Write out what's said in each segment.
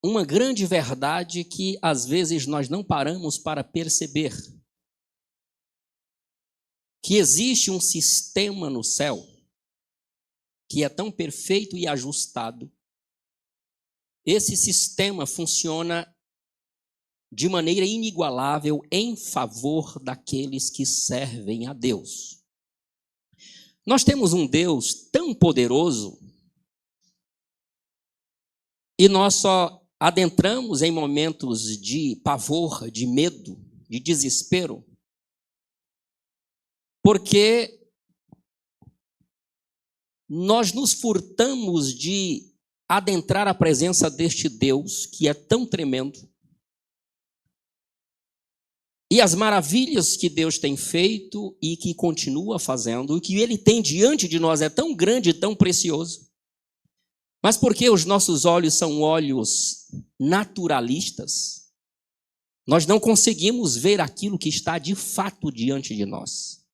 uma grande verdade que às vezes nós não paramos para perceber. Que existe um sistema no céu que é tão perfeito e ajustado. Esse sistema funciona de maneira inigualável em favor daqueles que servem a Deus. Nós temos um Deus tão poderoso e nós só adentramos em momentos de pavor, de medo, de desespero, porque nós nos furtamos de adentrar a presença deste Deus que é tão tremendo. E as maravilhas que Deus tem feito e que continua fazendo, o que Ele tem diante de nós é tão grande e tão precioso. Mas porque os nossos olhos são olhos naturalistas, nós não conseguimos ver aquilo que está de fato diante de nós.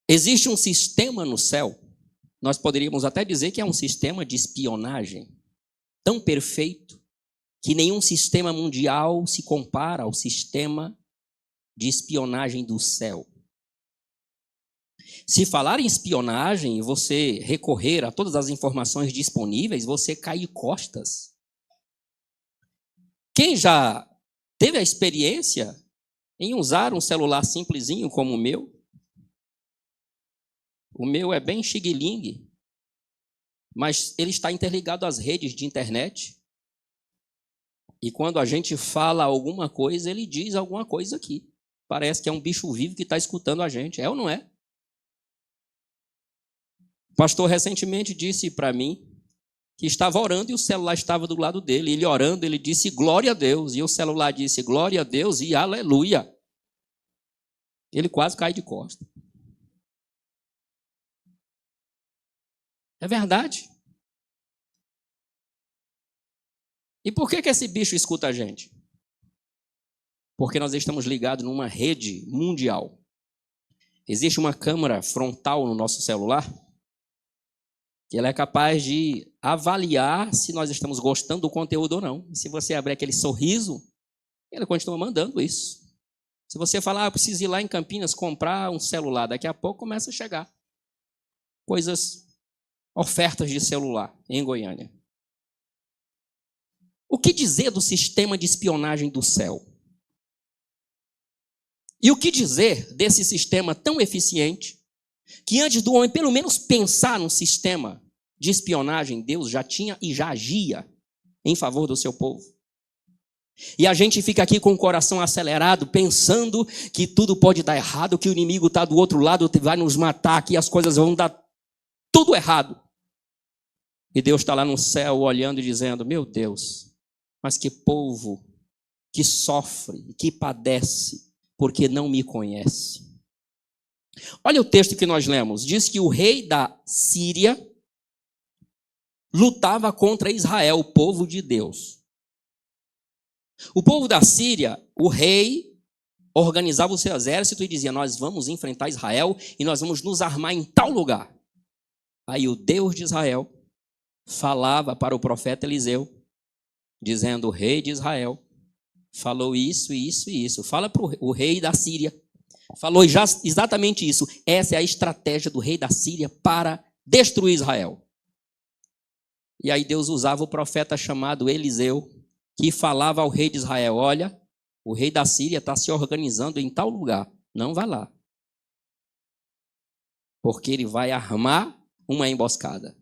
Existe um sistema no céu, nós poderíamos até dizer que é um sistema de espionagem, tão perfeito, que nenhum sistema mundial se compara ao sistema de espionagem do céu. Se falar em espionagem e você recorrer a todas as informações disponíveis, você cai de costas. Quem já teve a experiência em usar um celular simplesinho como o meu? O meu é bem xiguilingue, mas ele está interligado às redes de internet. E quando a gente fala alguma coisa, ele diz alguma coisa aqui. Parece que é um bicho vivo que está escutando a gente. É ou não é? O pastor recentemente disse para mim que estava orando e o celular estava do lado dele. Ele orando, ele disse glória a Deus. E o celular disse glória a Deus e aleluia. Ele quase cai de costas. É verdade. E por que esse bicho escuta a gente? Porque nós estamos ligados numa rede mundial. Existe uma câmera frontal no nosso celular que ela é capaz de avaliar se nós estamos gostando do conteúdo ou não. E se você abrir aquele sorriso, ela continua mandando isso. Se você falar, eu preciso ir lá em Campinas comprar um celular, daqui a pouco começa a chegar ofertas de celular em Goiânia. O que dizer do sistema de espionagem do céu? E o que dizer desse sistema tão eficiente que antes do homem pelo menos pensar num sistema de espionagem, Deus já tinha e já agia em favor do seu povo? E a gente fica aqui com o coração acelerado, pensando que tudo pode dar errado, que o inimigo está do outro lado, vai nos matar, que as coisas vão dar tudo errado. E Deus está lá no céu olhando e dizendo, meu Deus, mas que povo que sofre, que padece, porque não me conhece. Olha o texto que nós lemos. Diz que o rei da Síria lutava contra Israel, o povo de Deus. O povo da Síria, o rei organizava o seu exército e dizia, nós vamos enfrentar Israel e nós vamos nos armar em tal lugar. Aí o Deus de Israel falava para o profeta Eliseu, dizendo, o rei de Israel falou isso, isso e isso. Fala para o rei da Síria. Falou exatamente isso. Essa é a estratégia do rei da Síria para destruir Israel. E aí Deus usava o profeta chamado Eliseu, que falava ao rei de Israel, olha, o rei da Síria está se organizando em tal lugar. Não vá lá. Porque ele vai armar uma emboscada.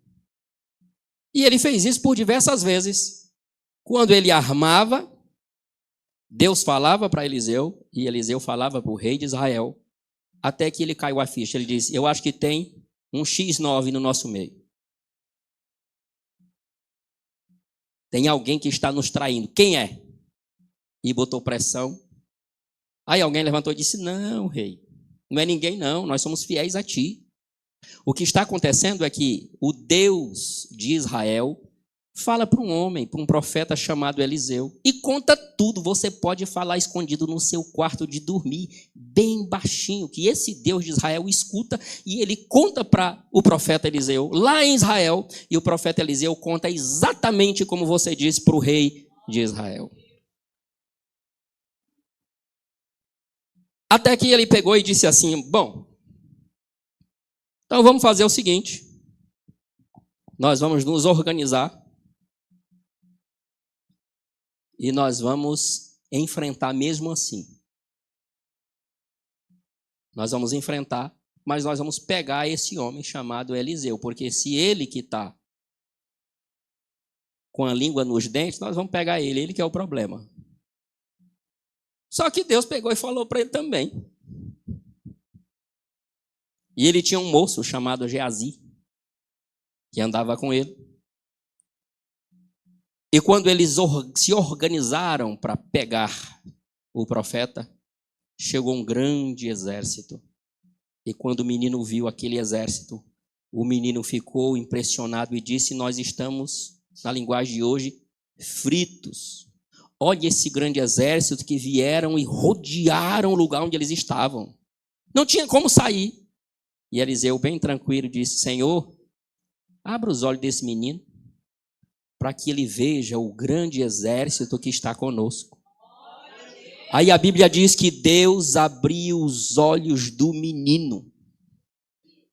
E ele fez isso por diversas vezes. Quando ele armava, Deus falava para Eliseu, e Eliseu falava para o rei de Israel, até que ele caiu a ficha. Ele disse, eu acho que tem um X9 no nosso meio. Tem alguém que está nos traindo. Quem é? E botou pressão. Aí alguém levantou e disse, não, rei, não é ninguém não, nós somos fiéis a ti. O que está acontecendo é que o Deus de Israel fala para um homem, para um profeta chamado Eliseu, e conta tudo. Você pode falar escondido no seu quarto de dormir, bem baixinho, que esse Deus de Israel escuta, e ele conta para o profeta Eliseu, lá em Israel, e o profeta Eliseu conta exatamente como você disse para o rei de Israel. Até que ele pegou e disse assim, bom, então vamos fazer o seguinte, nós vamos nos organizar, e nós vamos enfrentar mesmo assim. Nós vamos enfrentar, mas nós vamos pegar esse homem chamado Eliseu, porque se ele que está com a língua nos dentes, nós vamos pegar ele que é o problema. Só que Deus pegou e falou para ele também. E ele tinha um moço chamado Geazi, que andava com ele. E quando eles se organizaram para pegar o profeta, chegou um grande exército. E quando o menino viu aquele exército, o menino ficou impressionado e disse, nós estamos, na linguagem de hoje, fritos. Olha esse grande exército que vieram e rodearam o lugar onde eles estavam. Não tinha como sair. E Eliseu, bem tranquilo, disse, Senhor, abra os olhos desse menino, para que ele veja o grande exército que está conosco. Aí a Bíblia diz que Deus abriu os olhos do menino.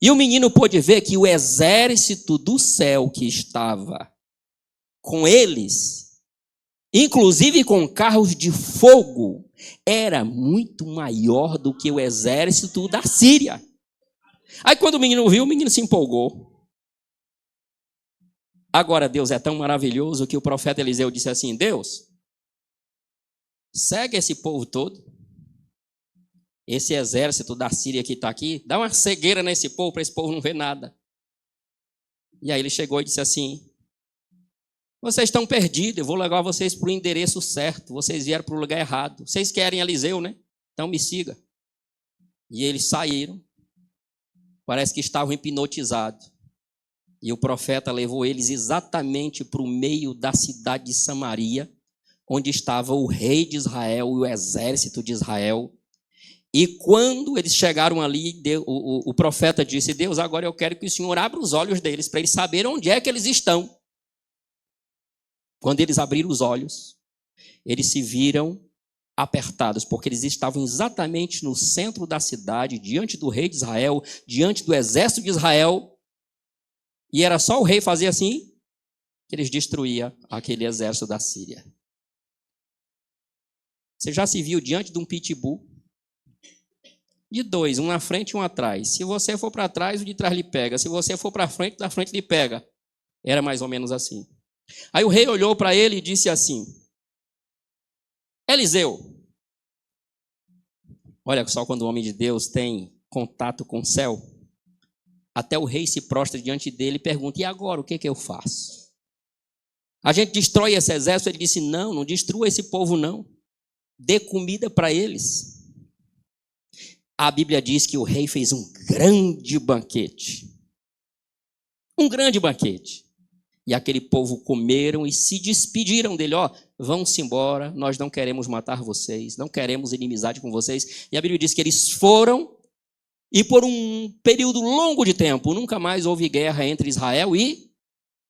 E o menino pôde ver que o exército do céu que estava com eles, inclusive com carros de fogo, era muito maior do que o exército da Síria. Aí quando o menino viu, o menino se empolgou. Agora Deus é tão maravilhoso que o profeta Eliseu disse assim, Deus, segue esse povo todo, esse exército da Síria que está aqui, dá uma cegueira nesse povo para esse povo não ver nada. E aí ele chegou e disse assim, vocês estão perdidos, eu vou levar vocês para o endereço certo, vocês vieram para o lugar errado. Vocês querem Eliseu, né? Então me siga. E eles saíram, parece que estavam hipnotizados. E o profeta levou eles exatamente para o meio da cidade de Samaria, onde estava o rei de Israel e o exército de Israel. E quando eles chegaram ali, o profeta disse, Deus, agora eu quero que o Senhor abra os olhos deles, para eles saberem onde é que eles estão. Quando eles abriram os olhos, eles se viram apertados, porque eles estavam exatamente no centro da cidade, diante do rei de Israel, diante do exército de Israel, e era só o rei fazer assim, que eles destruíam aquele exército da Síria. Você já se viu diante de um pitbull? De dois, um na frente e um atrás. Se você for para trás, o de trás lhe pega. Se você for para frente, da frente lhe pega. Era mais ou menos assim. Aí o rei olhou para ele e disse assim, Eliseu, olha só quando o homem de Deus tem contato com o céu, até o rei se prostra diante dele e pergunta, e agora o que eu faço? A gente destrói esse exército? Ele disse, não destrua esse povo não, dê comida para eles. A Bíblia diz que o rei fez um grande banquete. Um grande banquete. E aquele povo comeram e se despediram dele. Vão-se embora, nós não queremos matar vocês, não queremos inimizade com vocês. E a Bíblia diz que eles foram, e por um período longo de tempo, nunca mais houve guerra entre Israel e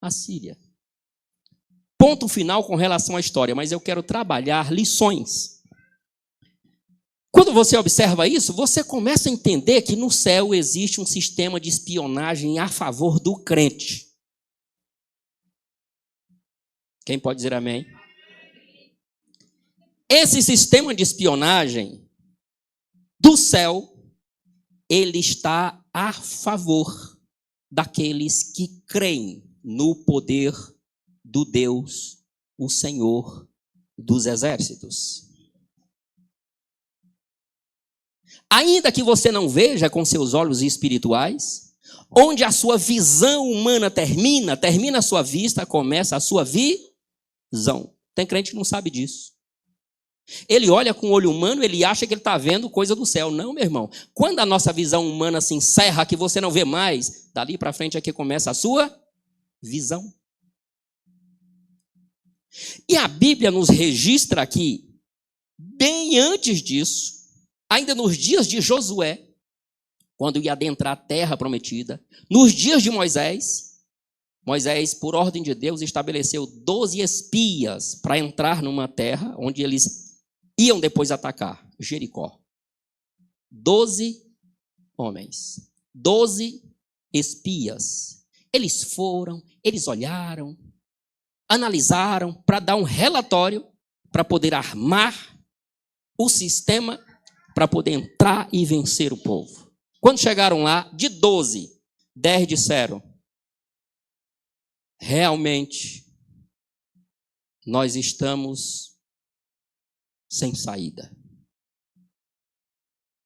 a Síria. Ponto final com relação à história, mas eu quero trabalhar lições. Quando você observa isso, você começa a entender que no céu existe um sistema de espionagem a favor do crente. Quem pode dizer amém? Esse sistema de espionagem do céu, ele está a favor daqueles que creem no poder do Deus, o Senhor dos exércitos. Ainda que você não veja com seus olhos espirituais, onde a sua visão humana termina a sua vista, começa a sua visão. Tem crente que não sabe disso. Ele olha com o olho humano, ele acha que ele está vendo coisa do céu. Não, meu irmão. Quando a nossa visão humana se encerra, que você não vê mais, dali para frente é que começa a sua visão. E a Bíblia nos registra aqui, bem antes disso, ainda nos dias de Josué, quando ia adentrar a terra prometida, nos dias de Moisés, por ordem de Deus, estabeleceu 12 espias para entrar numa terra onde eles iam depois atacar, Jericó. 12 homens, 12 espias. Eles foram, eles olharam, analisaram para dar um relatório, para poder armar o sistema, para poder entrar e vencer o povo. Quando chegaram lá, de 12, 10 disseram: realmente, nós estamos sem saída.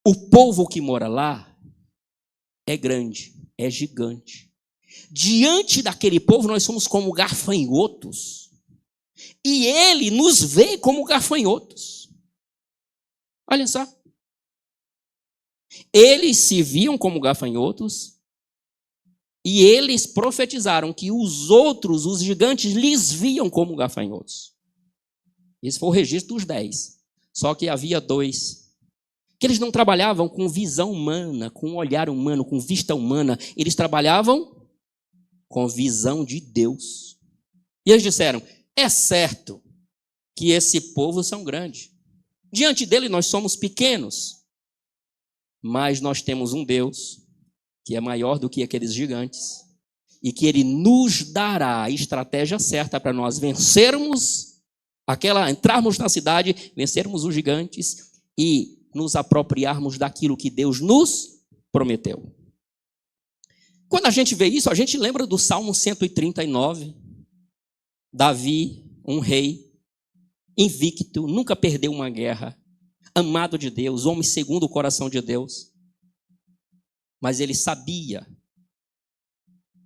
O povo que mora lá é grande, é gigante. Diante daquele povo, nós somos como gafanhotos. E ele nos vê como gafanhotos. Olha só. Eles se viam como gafanhotos e eles profetizaram que os outros, os gigantes, lhes viam como gafanhotos. Esse foi o registro dos 10. Só que havia 2 que eles não trabalhavam com visão humana, com olhar humano, com vista humana. Eles trabalhavam com visão de Deus. E eles disseram: é certo que esse povo são grandes. Diante dele nós somos pequenos. Mas nós temos um Deus que é maior do que aqueles gigantes. E que ele nos dará a estratégia certa para nós vencermos entrarmos na cidade, vencermos os gigantes e nos apropriarmos daquilo que Deus nos prometeu. Quando a gente vê isso, a gente lembra do Salmo 139. Davi, um rei, invicto, nunca perdeu uma guerra, amado de Deus, homem segundo o coração de Deus. Mas ele sabia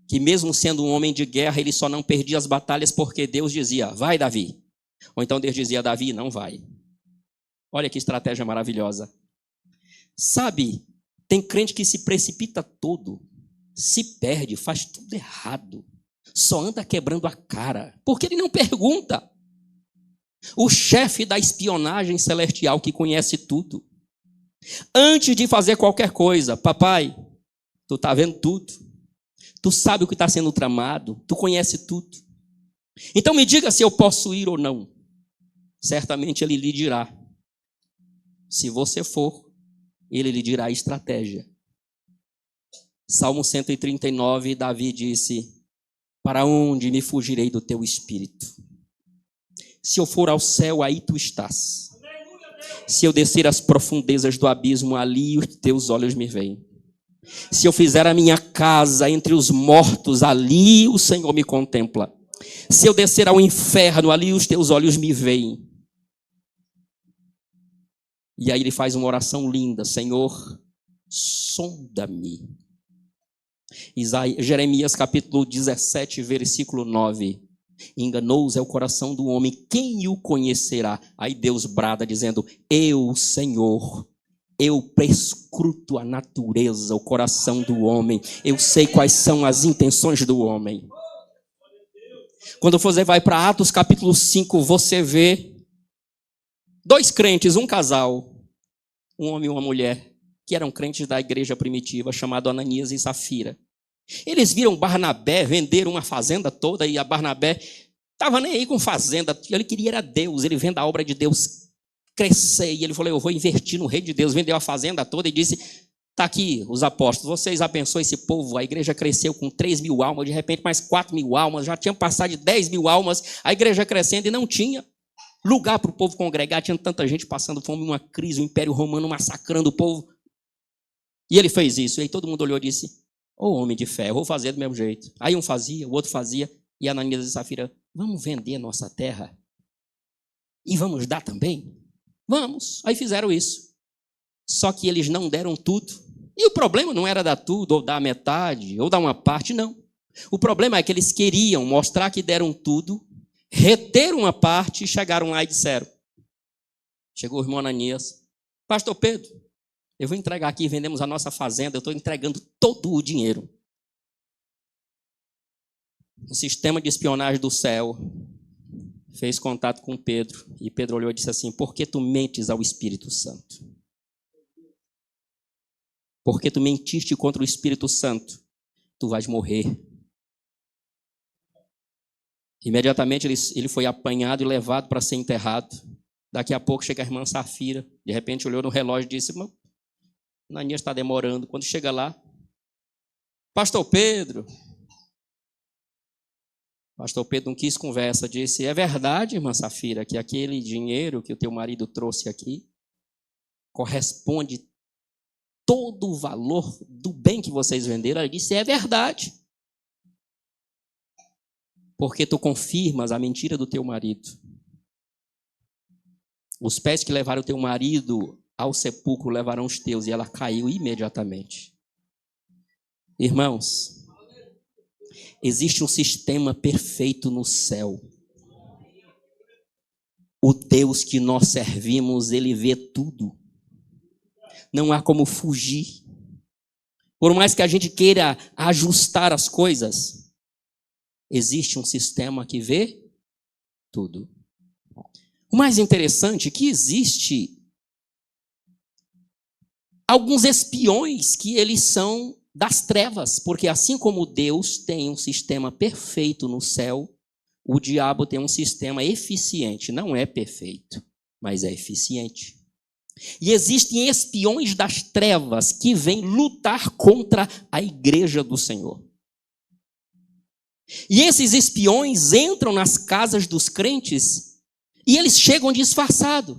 que mesmo sendo um homem de guerra, ele só não perdia as batalhas porque Deus dizia: vai, Davi. Ou então Deus dizia: Davi, não vai. Olha que estratégia maravilhosa. Sabe, tem crente que se precipita todo, se perde, faz tudo errado, só anda quebrando a cara, porque ele não pergunta. O chefe da espionagem celestial que conhece tudo, antes de fazer qualquer coisa: papai, tu está vendo tudo, tu sabe o que está sendo tramado, tu conhece tudo. Então me diga se eu posso ir ou não. Certamente ele lhe dirá. Se você for, ele lhe dirá a estratégia. Salmo 139, Davi disse: para onde me fugirei do teu espírito? Se eu for ao céu, aí tu estás. Se eu descer às profundezas do abismo, ali os teus olhos me veem. Se eu fizer a minha casa entre os mortos, ali o Senhor me contempla. Se eu descer ao inferno, ali os teus olhos me veem. E aí ele faz uma oração linda: Senhor, sonda-me. Jeremias capítulo 17, versículo 9. Enganoso é o coração do homem, quem o conhecerá? Aí Deus brada dizendo: eu, Senhor, eu perscruto a natureza, o coração do homem. Eu sei quais são as intenções do homem. Quando você vai para Atos capítulo 5, você vê 2 crentes, um casal, um homem e uma mulher, que eram crentes da igreja primitiva, chamado Ananias e Safira. Eles viram Barnabé vender uma fazenda toda, e a Barnabé estava nem aí com fazenda, ele queria era Deus, ele vendo a obra de Deus crescer, e ele falou: eu vou investir no reino de Deus. Vendeu a fazenda toda e disse: está aqui os apóstolos, vocês abençoem esse povo. A igreja cresceu com 3.000 almas, de repente mais 4.000 almas, já tinha passado de 10.000 almas, a igreja crescendo, e não tinha lugar para o povo congregar, tinha tanta gente passando fome, uma crise, o Império Romano massacrando o povo. E ele fez isso, e aí todo mundo olhou e disse: ô homem de fé, eu vou fazer do mesmo jeito. Aí um fazia, o outro fazia, e Ananias e Safira: vamos vender a nossa terra e vamos dar também? Vamos. Aí fizeram isso. Só que eles não deram tudo. E o problema não era dar tudo, ou dar metade, ou dar uma parte, não. O problema é que eles queriam mostrar que deram tudo, reter uma parte, e chegaram lá e disseram. Chegou o irmão Ananias: pastor Pedro, eu vou entregar aqui, vendemos a nossa fazenda, eu estou entregando todo o dinheiro. O sistema de espionagem do céu fez contato com Pedro, e Pedro olhou e disse assim: por que tu mentes ao Espírito Santo? Porque tu mentiste contra o Espírito Santo, tu vais morrer. Imediatamente ele foi apanhado e levado para ser enterrado. Daqui a pouco chega a irmã Safira, de repente olhou no relógio e disse: Ananias está demorando. Quando chega lá, Pastor Pedro não quis conversa, disse: é verdade, irmã Safira, que aquele dinheiro que o teu marido trouxe aqui corresponde todo o valor do bem que vocês venderam? Ela disse: é verdade. Porque tu confirmas a mentira do teu marido. Os pés que levaram o teu marido ao sepulcro levarão os teus. E ela caiu imediatamente. Irmãos, existe um sistema perfeito no céu. O Deus que nós servimos, ele vê tudo. Não há como fugir. Por mais que a gente queira ajustar as coisas, existe um sistema que vê tudo. O mais interessante é que existe alguns espiões que eles são das trevas, porque assim como Deus tem um sistema perfeito no céu, o diabo tem um sistema eficiente. Não é perfeito, mas é eficiente. E existem espiões das trevas que vêm lutar contra a igreja do Senhor. E esses espiões entram nas casas dos crentes e eles chegam disfarçados,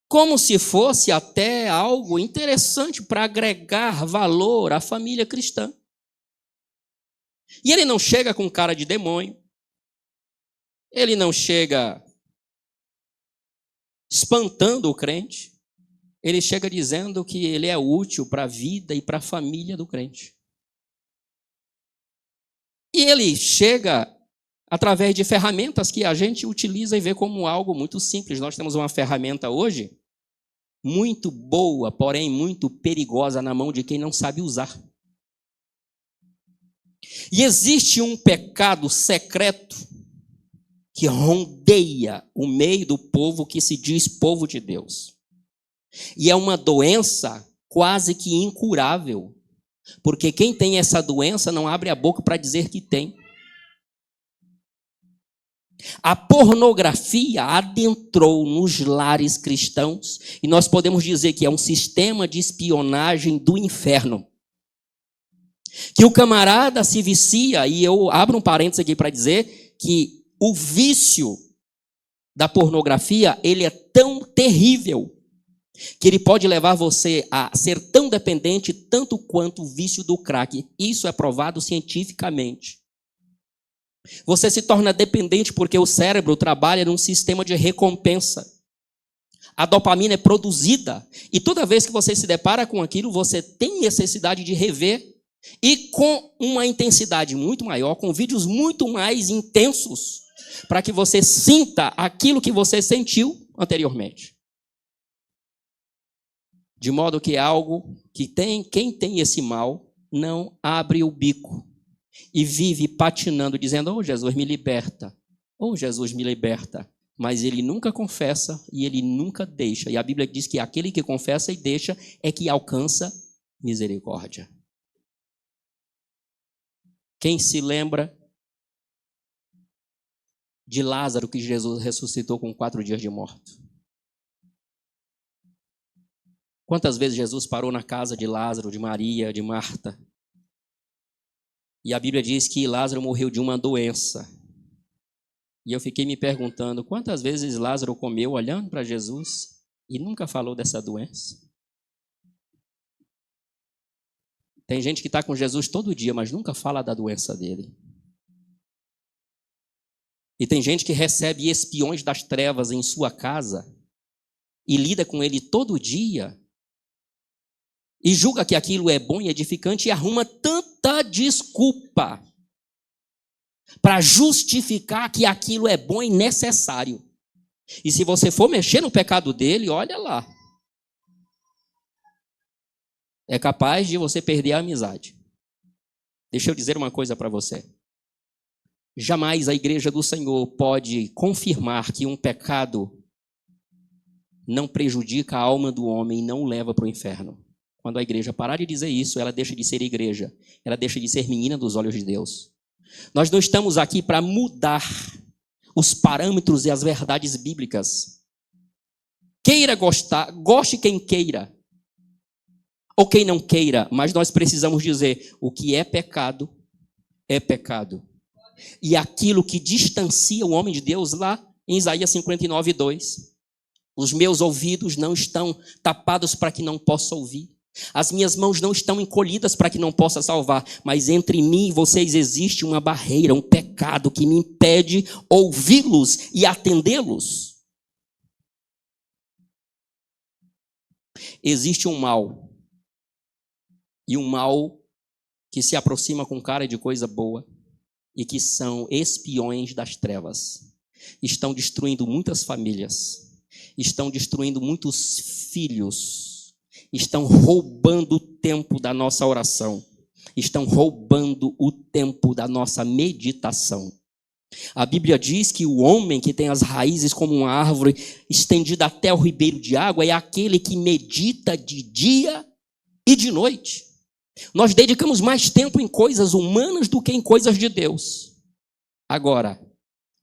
como se fosse até algo interessante para agregar valor à família cristã. E ele não chega com cara de demônio, ele não chega espantando o crente, ele chega dizendo que ele é útil para a vida e para a família do crente. E ele chega através de ferramentas que a gente utiliza e vê como algo muito simples. Nós temos uma ferramenta hoje muito boa, porém muito perigosa na mão de quem não sabe usar. E existe um pecado secreto que rondeia o meio do povo que se diz povo de Deus. E é uma doença quase que incurável, porque quem tem essa doença não abre a boca para dizer que tem. A pornografia adentrou nos lares cristãos e nós podemos dizer que é um sistema de espionagem do inferno. Que o camarada se vicia, e eu abro um parênteses aqui para dizer que o vício da pornografia, ele é tão terrível que ele pode levar você a ser tão dependente tanto quanto o vício do crack. Isso é provado cientificamente. Você se torna dependente porque o cérebro trabalha num sistema de recompensa. A dopamina é produzida e toda vez que você se depara com aquilo, você tem necessidade de rever e com uma intensidade muito maior, com vídeos muito mais intensos, para que você sinta aquilo que você sentiu anteriormente. De modo que é algo que quem tem esse mal não abre o bico e vive patinando, dizendo: oh, Jesus me liberta, oh, Jesus me liberta. Mas ele nunca confessa e ele nunca deixa. E a Bíblia diz que aquele que confessa e deixa é que alcança misericórdia. Quem se lembra de Lázaro que Jesus ressuscitou com 4 dias de morto? Quantas vezes Jesus parou na casa de Lázaro, de Maria, de Marta? E a Bíblia diz que Lázaro morreu de uma doença. E eu fiquei me perguntando, quantas vezes Lázaro comeu olhando para Jesus e nunca falou dessa doença? Tem gente que está com Jesus todo dia, mas nunca fala da doença dele. E tem gente que recebe espiões das trevas em sua casa e lida com ele todo dia e julga que aquilo é bom e edificante e arruma tanta desculpa para justificar que aquilo é bom e necessário. E se você for mexer no pecado dele, olha lá. É capaz de você perder a amizade. Deixa eu dizer uma coisa para você. Jamais a igreja do Senhor pode confirmar que um pecado não prejudica a alma do homem e não o leva para o inferno. Quando a igreja parar de dizer isso, ela deixa de ser igreja. Ela deixa de ser menina dos olhos de Deus. Nós não estamos aqui para mudar os parâmetros e as verdades bíblicas. Queira gostar, goste quem queira, ou quem não queira, mas nós precisamos dizer: o que é pecado, é pecado. E aquilo que distancia o homem de Deus, lá em Isaías 59:2. Os meus ouvidos não estão tapados para que não possa ouvir. As minhas mãos não estão encolhidas para que não possa salvar. Mas entre mim e vocês existe uma barreira, um pecado que me impede ouvi-los e atendê-los. Existe um mal. E um mal que se aproxima com cara de coisa boa. E que são espiões das trevas. Estão destruindo muitas famílias. Estão destruindo muitos filhos. Estão roubando o tempo da nossa oração. Estão roubando o tempo da nossa meditação. A Bíblia diz que o homem que tem as raízes como uma árvore estendida até o ribeiro de água é aquele que medita de dia e de noite. Nós dedicamos mais tempo em coisas humanas do que em coisas de Deus. Agora,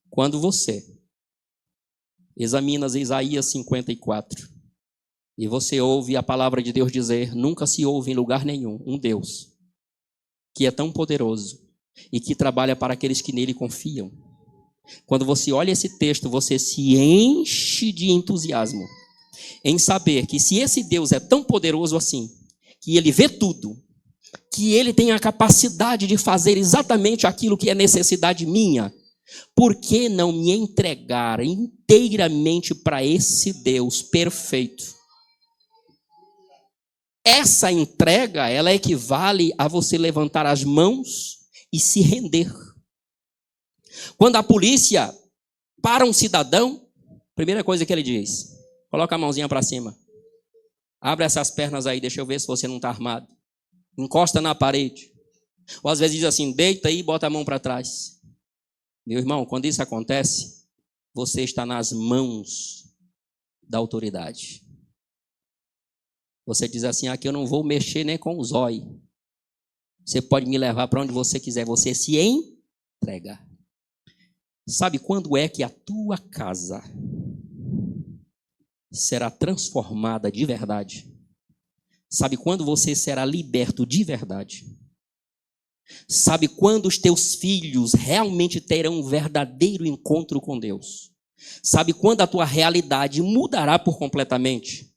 quando você examina Isaías 54 e você ouve a palavra de Deus dizer: nunca se ouve em lugar nenhum um Deus que é tão poderoso e que trabalha para aqueles que nele confiam. Quando você olha esse texto, você se enche de entusiasmo em saber que se esse Deus é tão poderoso assim, que ele vê tudo, que ele tem a capacidade de fazer exatamente aquilo que é necessidade minha, por que não me entregar inteiramente para esse Deus perfeito? Essa entrega, ela equivale a você levantar as mãos e se render. Quando a polícia para um cidadão, a primeira coisa que ele diz: coloca a mãozinha para cima. Abre essas pernas aí, deixa eu ver se você não está armado. Encosta na parede. Ou às vezes diz assim: deita aí e bota a mão para trás. Meu irmão, quando isso acontece, você está nas mãos da autoridade. Você diz assim: aqui eu não vou mexer nem com os olhos. Você pode me levar para onde você quiser. Você se entrega. Sabe quando é que a tua casa será transformada de verdade? Sabe quando você será liberto de verdade? Sabe quando os teus filhos realmente terão um verdadeiro encontro com Deus? Sabe quando a tua realidade mudará por completamente?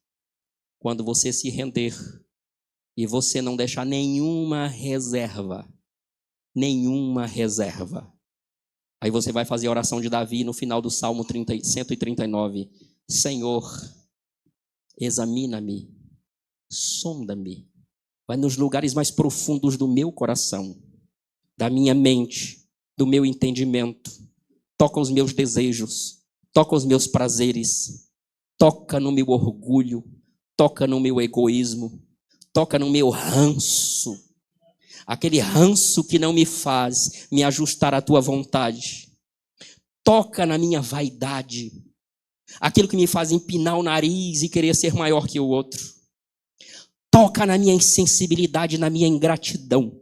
Quando você se render e você não deixar nenhuma reserva. Nenhuma reserva. Aí você vai fazer a oração de Davi no final do Salmo 139. Senhor, examina-me, sonda-me, vai nos lugares mais profundos do meu coração, da minha mente, do meu entendimento. Toca os meus desejos, toca os meus prazeres, toca no meu orgulho, toca no meu egoísmo, toca no meu ranço. Aquele ranço que não me faz me ajustar à tua vontade. Toca na minha vaidade. Aquilo que me faz empinar o nariz e querer ser maior que o outro. Toca na minha insensibilidade, na minha ingratidão.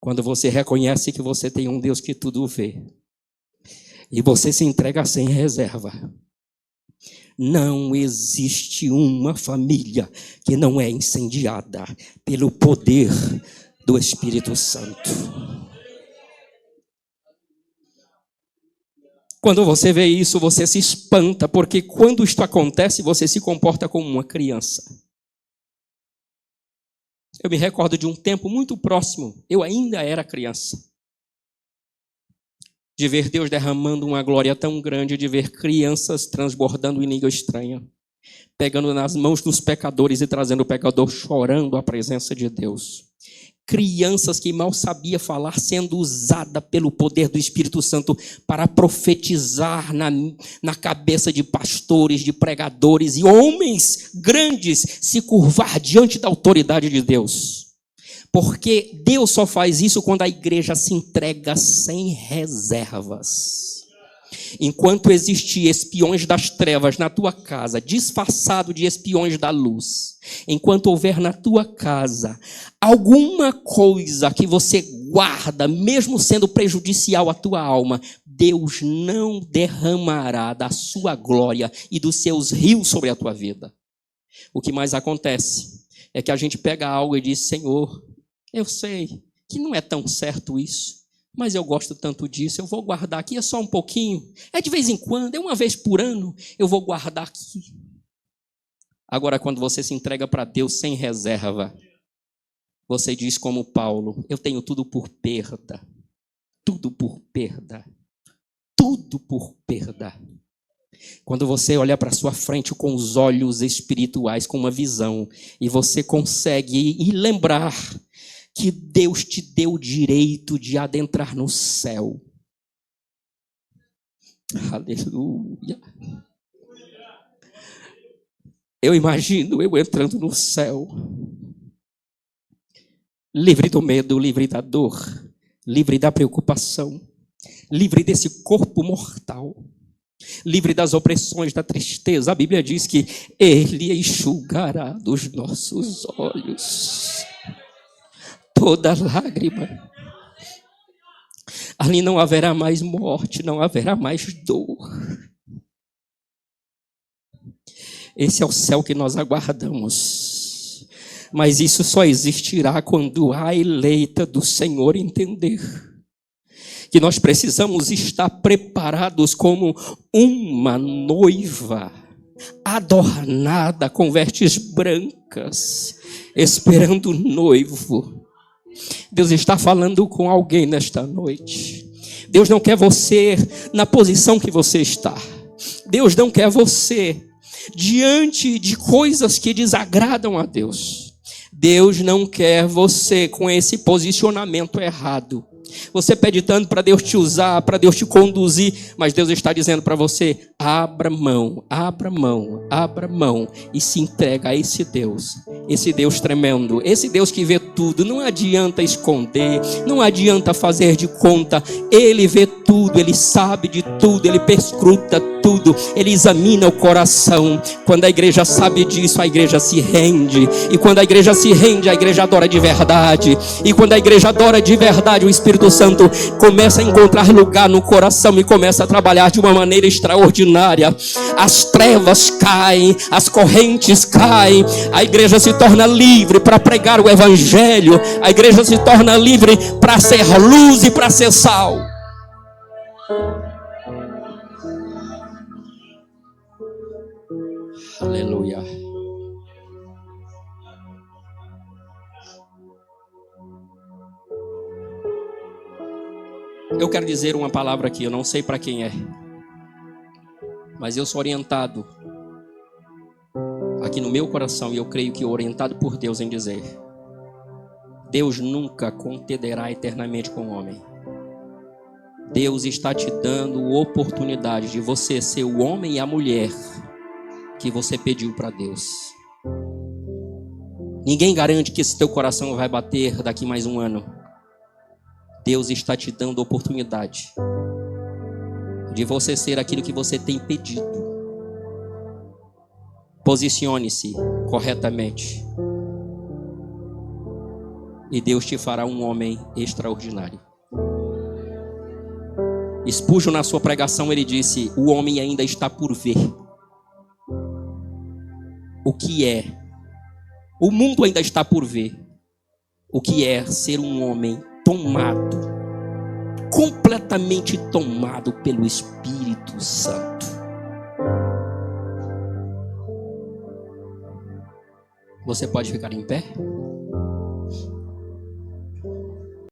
Quando você reconhece que você tem um Deus que tudo vê, e você se entrega sem reserva, não existe uma família que não é incendiada pelo poder do Espírito Santo. Quando você vê isso, você se espanta, porque quando isto acontece, você se comporta como uma criança. Eu me recordo de um tempo muito próximo, eu ainda era criança, de ver Deus derramando uma glória tão grande, de ver crianças transbordando em língua estranha, pegando nas mãos dos pecadores e trazendo o pecador chorando à presença de Deus. Crianças que mal sabia falar, sendo usada pelo poder do Espírito Santo para profetizar na cabeça de pastores, de pregadores, e homens grandes se curvar diante da autoridade de Deus. Porque Deus só faz isso quando a igreja se entrega sem reservas. Enquanto existir espiões das trevas na tua casa, disfarçado de espiões da luz, enquanto houver na tua casa alguma coisa que você guarda, mesmo sendo prejudicial à tua alma, Deus não derramará da sua glória e dos seus rios sobre a tua vida. O que mais acontece é que a gente pega algo e diz: Senhor, eu sei que não é tão certo isso, mas eu gosto tanto disso, eu vou guardar aqui, é só um pouquinho, é de vez em quando, é uma vez por ano, eu vou guardar aqui. Agora, quando você se entrega para Deus sem reserva, você diz como Paulo: eu tenho tudo por perda, tudo por perda, tudo por perda. Quando você olha para sua frente com os olhos espirituais, com uma visão, e você consegue lembrar que Deus te deu o direito de adentrar no céu. Aleluia. Eu imagino eu entrando no céu, livre do medo, livre da dor, livre da preocupação, livre desse corpo mortal, livre das opressões, da tristeza. A Bíblia diz que Ele enxugará dos nossos olhos toda lágrima. Ali não haverá mais morte, não haverá mais dor. Esse é o céu que nós aguardamos. Mas isso só existirá quando a eleita do Senhor entender que nós precisamos estar preparados como uma noiva adornada com vestes brancas, esperando o noivo. Deus está falando com alguém nesta noite. Deus não quer você na posição que você está. Deus não quer você diante de coisas que desagradam a Deus. Deus não quer você com esse posicionamento errado. Você pede tanto para Deus te usar, para Deus te conduzir, mas Deus está dizendo para você: abra mão, abra mão, abra mão e se entrega a esse Deus tremendo, esse Deus que vê tudo. Não adianta esconder, não adianta fazer de conta. Ele vê tudo, Ele sabe de tudo, Ele perscruta tudo, Ele examina o coração. Quando a igreja sabe disso, a igreja se rende, e quando a igreja se rende, a igreja adora de verdade, e quando a igreja adora de verdade, o Espírito Santo começa a encontrar lugar no coração e começa a trabalhar de uma maneira extraordinária. As trevas caem, as correntes caem, a igreja se torna livre para pregar o evangelho, a igreja se torna livre para ser luz e para ser sal. Aleluia. Eu quero dizer uma palavra aqui, eu não sei para quem é, mas eu sou orientado aqui no meu coração, e eu creio que orientado por Deus em dizer: Deus nunca contenderá eternamente com o homem. Deus está te dando oportunidade de você ser o homem e a mulher que você pediu para Deus. Ninguém garante que esse teu coração vai bater daqui mais um ano. Deus está te dando oportunidade de você ser aquilo que você tem pedido. Posicione-se corretamente e Deus te fará um homem extraordinário. Spurgeon, na sua pregação, ele disse: o homem ainda está por ver o que é. O mundo ainda está por ver o que é ser um homem tomado, completamente tomado pelo Espírito Santo. Você pode ficar em pé?